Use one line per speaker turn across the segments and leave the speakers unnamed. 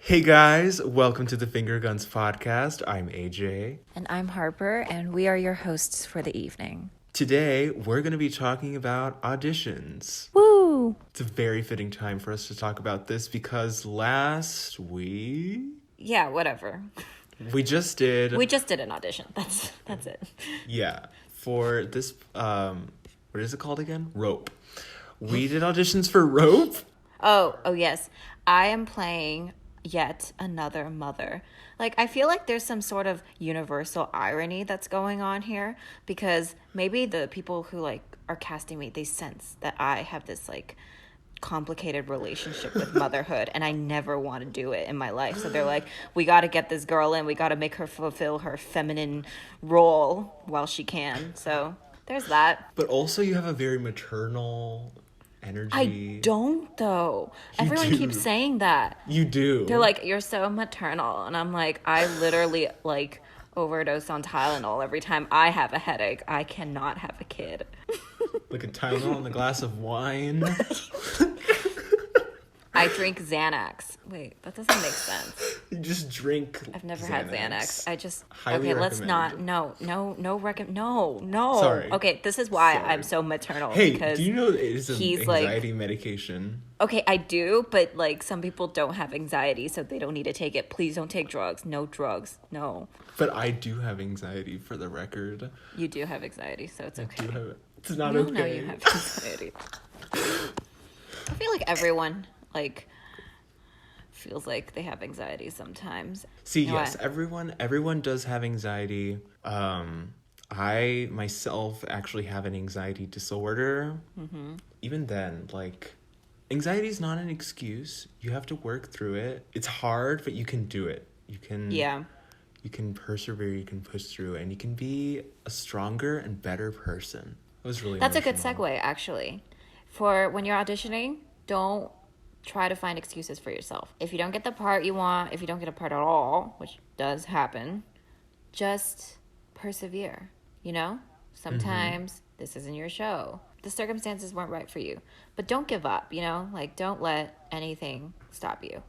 Hey guys, welcome to the Fingerguns podcast. I'm AJ.
And I'm Harper, and we are your hosts for the evening.
Today, we're going to be talking about auditions.
Woo!
It's a very fitting time for us to talk about this because last week
Yeah, whatever.
we just did
We just did an audition. That's it.
yeah, for this what is it called again? Rope. We did auditions for Rope.
Oh yes. I am playing yet another mother. Like, I feel like there's some sort of universal irony that's going on here, because maybe the people who are casting me, they sense that I have this complicated relationship with motherhood and I never want to do it in my life. So they're like, we got to get this girl in. We got to make her fulfill her feminine role while she can. So there's that.
But also you have a very maternal energy.
I don't, though. Everyone
do.
keeps saying that.
You do.
They're like, you're so maternal. And I'm like, I literally overdose on Tylenol every time I have a headache. I cannot have a kid.
Like a Tylenol and a glass of wine.
I drink Xanax. Wait, that doesn't make sense.
You just drink
I've never had Xanax. I just
Highly
okay. Let's not.
recommend.
No.
Sorry.
Okay, this is why
Sorry.
I'm so maternal.
Hey,
because
do you know it is an
he's
anxiety medication?
okay, I do, but some people don't have anxiety, so they don't need to take it. Please don't take drugs. No drugs. No.
But I do have anxiety, for the record.
You do have anxiety, so it's okay.
I do have it. It's not
We all
okay.
know you have anxiety. I feel like everyone feels like they have anxiety sometimes.
See,
You know
yes,
what?
everyone does have anxiety. I myself actually have an anxiety disorder. Mm-hmm. Even then, anxiety is not an excuse. You have to work through it. It's hard, but you can do it. You can.
Yeah.
You can persevere. You can push through, and you can be a stronger and better person. It was really.
That's a good
emotional.
segue, actually. For when you're auditioning, don't try to find excuses for yourself. If you don't get the part you want, if you don't get a part at all, which does happen, just persevere, you know? Sometimes this isn't your show. The circumstances weren't right for you. But don't give up, you know? Don't let anything stop you.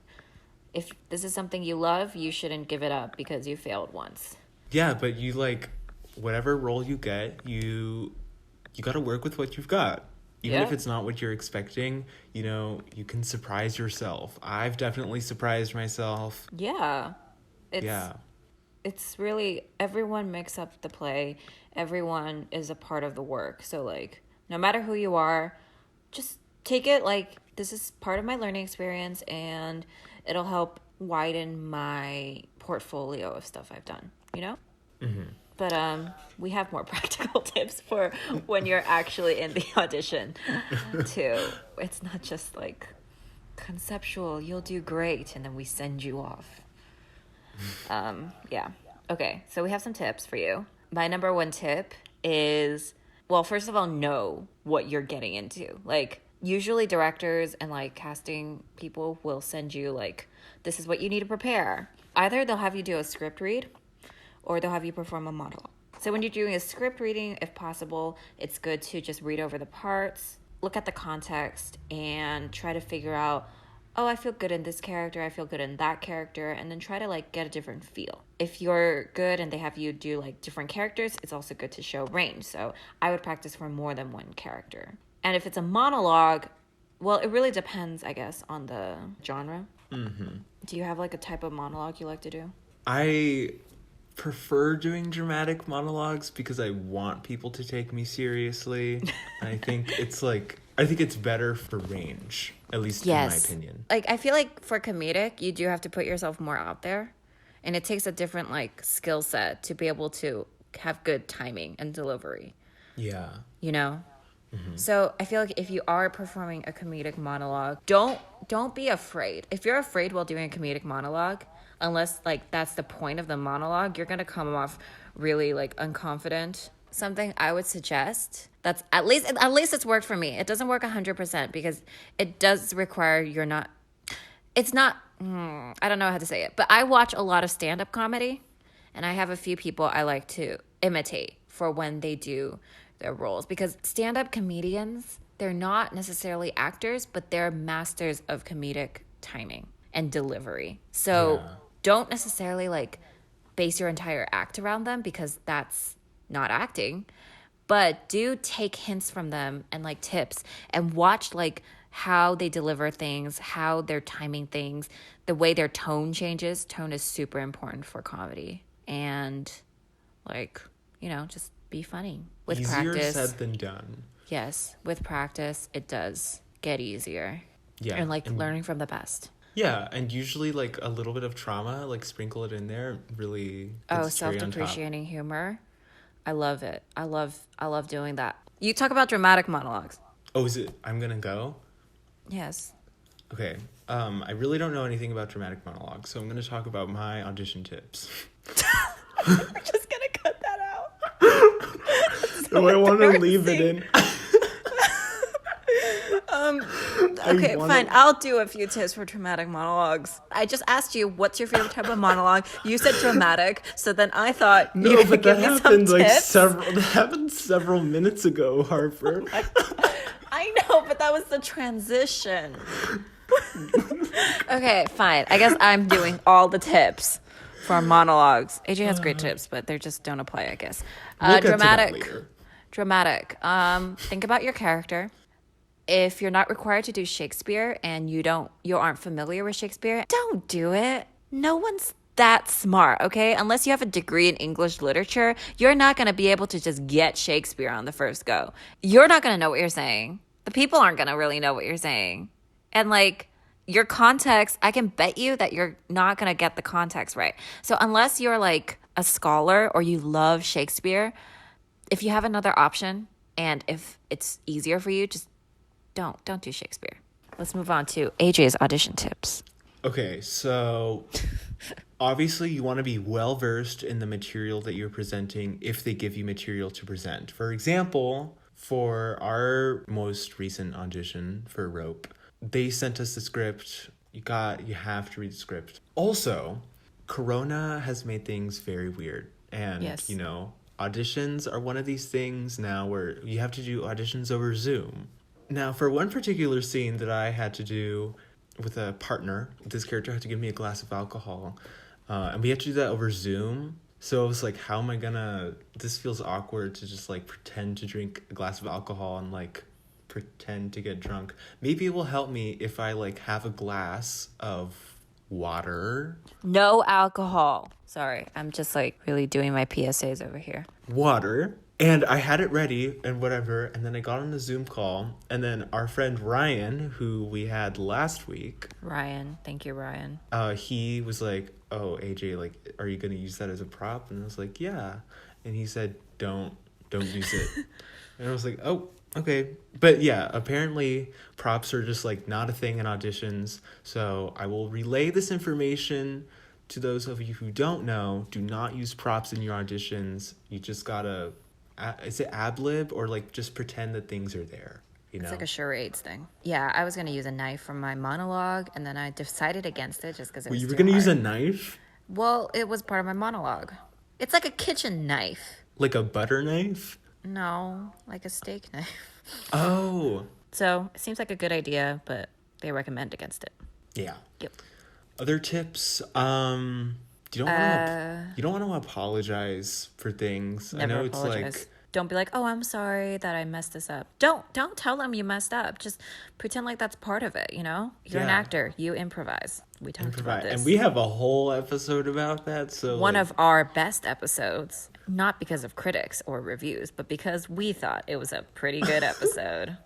If this is something you love, you shouldn't give it up because you failed once.
Yeah, but you whatever role you get, you got to work with what you've got. Even if
Yeah.
it's not what you're expecting, you can surprise yourself. I've definitely surprised myself.
Yeah.
Yeah.
It's really, everyone makes up the play. Everyone is a part of the work. So no matter who you are, just take it this is part of my learning experience, and it'll help widen my portfolio of stuff I've done, you know?
Mm-hmm.
But we have more practical tips for when you're actually in the audition too. It's not just conceptual, you'll do great, and then we send you off. Yeah. Okay, so we have some tips for you. My number one tip is, well, first of all, know what you're getting into. Usually directors and casting people will send you this is what you need to prepare. Either they'll have you do a script read, or they'll have you perform a monologue. So when you're doing a script reading, if possible, it's good to just read over the parts, look at the context, and try to figure out, oh, I feel good in this character, I feel good in that character, and then try to get a different feel. If you're good and they have you do different characters, it's also good to show range. So I would practice for more than one character. And if it's a monologue, well, it really depends, I guess, on the genre.
Mm-hmm.
Do you have a type of monologue you like to do?
I prefer doing dramatic monologues because I want people to take me seriously. And I think it's better for range, at least in my opinion.
I feel for comedic, you do have to put yourself more out there. And it takes a different skill set to be able to have good timing and delivery.
Yeah.
You know?
Mm-hmm.
So I feel if you are performing a comedic monologue, don't be afraid. If you're afraid while doing a comedic monologue, unless that's the point of the monologue, you're gonna come off really unconfident. Something I would suggest that's at least it's worked for me. It doesn't work 100% because it does require it's not I don't know how to say it, but I watch a lot of stand-up comedy, and I have a few people I like to imitate for when they do their roles, because stand-up comedians, they're not necessarily actors, but they're masters of comedic timing. and delivery. So
Yeah.
don't necessarily like base your entire act around them, because that's not acting. But do take hints from them and like tips, and watch like how they deliver things, how they're timing things, the way their tone changes. Tone is super important for comedy. And like, just be funny with
Easier
practice.
said than done.
Yes, with practice, it does get easier.
Yeah.
And like learning from the best.
Yeah, and usually like a little bit of trauma, like sprinkle it in there, really puts cherry on top.
Self-depreciating humor. I love it. I love doing that. You talk about dramatic monologues.
Oh, is it I'm gonna go?
Yes.
Okay. I really don't know anything about dramatic monologues, so I'm gonna talk about my audition tips.
We're just gonna cut that out.
So I want to leave it in.
Okay, fine. I'll do a few tips for dramatic monologues. I just asked you, what's your favorite type of monologue? You said dramatic, so then I thought you could give me some tips.
That happened several minutes ago, Harper.
I know, but that was the transition. Okay, fine. I guess I'm doing all the tips for monologues. AJ has great tips, but they just don't apply, I guess.
We'll get to that later.
Dramatic. Think about your character. If you're not required to do Shakespeare and you aren't familiar with Shakespeare, don't do it. No one's that smart, okay? Unless you have a degree in English literature, you're not going to be able to just get Shakespeare on the first go. You're not going to know what you're saying. The people aren't going to really know what you're saying. And like your context, I can bet you that you're not going to get the context right. So unless you're like a scholar or you love Shakespeare, if you have another option and if it's easier for you, just don't do Shakespeare. Let's move on to AJ's audition tips.
Okay, so obviously you want to be well versed in the material that you're presenting if they give you material to present. For example, for our most recent audition for Rope, they sent us the script. You have to read the script. Also, Corona has made things very weird. And,
yes.
Auditions are one of these things now where you have to do auditions over Zoom. Now, for one particular scene that I had to do with a partner, this character had to give me a glass of alcohol. And we had to do that over Zoom. So I was like, how am I gonna... This feels awkward to just, like, pretend to drink a glass of alcohol and, like, pretend to get drunk. Maybe it will help me if I, like, have a glass of water.
No alcohol. Sorry, I'm just, like, really doing my PSAs over here.
Water. And I had it ready and whatever, and then I got on the Zoom call, and then our friend Ryan, who we had last week...
Ryan. Thank you, Ryan.
He was like, oh, AJ, like, are you going to use that as a prop? And I was like, yeah. And he said, don't use it. And I was like, oh, okay. But yeah, apparently props are just, like, not a thing in auditions. So I will relay this information to those of you who don't know. Do not use props in your auditions. You just gotta... Is it ad-lib or like just pretend that things are there?
It's like a charades thing. Yeah, I was going to use a knife from my monologue, and then I decided against it just because it was
you were
going to
use a knife?
Well, it was part of my monologue. It's like a kitchen knife.
Like a butter knife?
No, like a steak knife.
Oh.
So it seems like a good idea, but they recommend against it.
Yeah.
Yep.
Other tips? You don't want to apologize for things.
Never
I know
apologize.
It's like...
Don't be like, oh, I'm sorry that I messed this up. Don't tell them you messed up. Just pretend like that's part of it, You're an actor. You improvise. We talked about this.
And we have a whole episode about that. So
one of our best episodes, not because of critics or reviews, but because we thought it was a pretty good episode.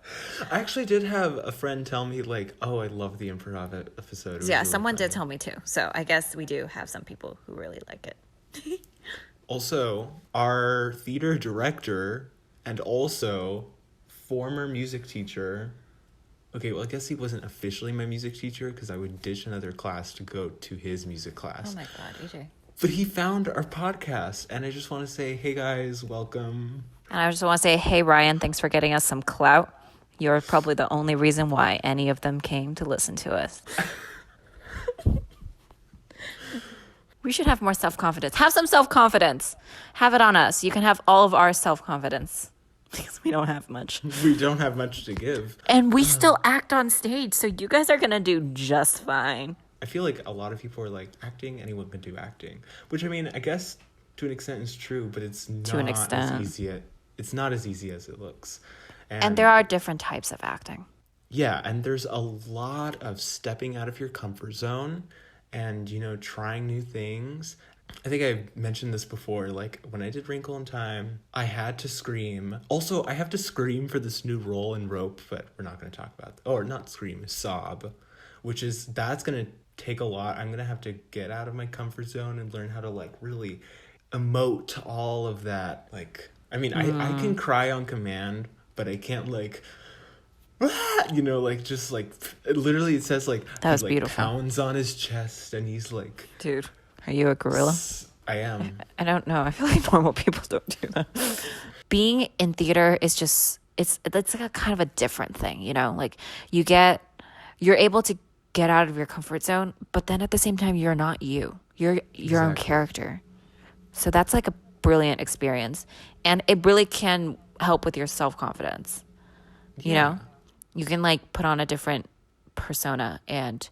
I actually did have a friend tell me like, oh, I love the improv episode.
Yeah, someone did tell me too. So I guess we do have some people who really like it.
Also, our theater director and also former music teacher... Okay, well, I guess he wasn't officially my music teacher because I would ditch another class to go to his music class.
Oh my God, AJ.
But he found our podcast, and I just want to say, hey guys, welcome.
And I just want to say, hey Ryan, thanks for getting us some clout. You're probably the only reason why any of them came to listen to us. We should have more self-confidence. Have some self-confidence. Have it on us. You can have all of our self-confidence. Because we don't have much.
We don't have much to give.
And we still act on stage, so you guys are going to do just fine.
I feel like a lot of people are like, acting, anyone can do acting, which I mean, I guess to an extent is true, but it's
To an
not
extent.
as easy. It's not as easy as it looks.
And there are different types of acting.
Yeah, and there's a lot of stepping out of your comfort zone and, trying new things. I think I've mentioned this before. Like, when I did Wrinkle in Time, I had to scream. Also, I have to scream for this new role in Rope, but we're not going to talk about that. Or not scream, sob, that's going to take a lot. I'm going to have to get out of my comfort zone and learn how to, like, really emote all of that. Like, I mean, I can cry on command, but I can't, like... like just like literally it says like
That was
he, like,
beautiful.
pounds on his chest and he's like,
dude, are you a gorilla?
I am.
I don't know. I feel like normal people don't do that. Being in theater is just it's like a kind of a different thing, like you're able to get out of your comfort zone, but then at the same time you're not you're your own character. So that's like a brilliant experience, and it really can help with your self-confidence. You know, you can like put on a different persona, and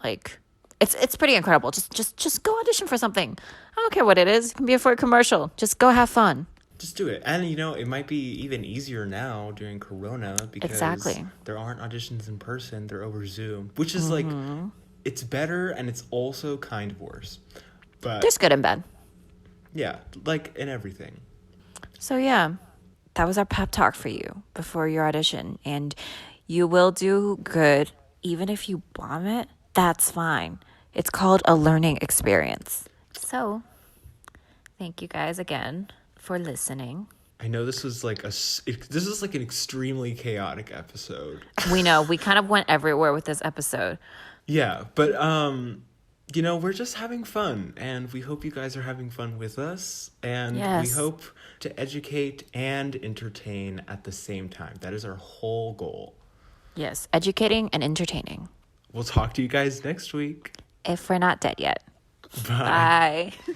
like it's pretty incredible. Just go audition for something. I don't care what it is. It can be for a commercial. Just go have fun.
Just do it. And it might be even easier now during Corona because there aren't auditions in person. They're over Zoom, which is like, it's better and it's also kind of worse. But
there's good and bad.
Yeah, like in everything.
So yeah, that was our pep talk for you before your audition. And you will do good. Even if you bomb it, that's fine. It's called a learning experience. So thank you guys again for listening.
I know this was like an extremely chaotic episode.
We know we kind of went everywhere with this episode.
Yeah, but we're just having fun, and we hope you guys are having fun with us, and we hope to educate and entertain at the same time. That is our whole goal.
Yes, educating and entertaining.
We'll talk to you guys next week.
If we're not dead yet.
Bye.
Bye.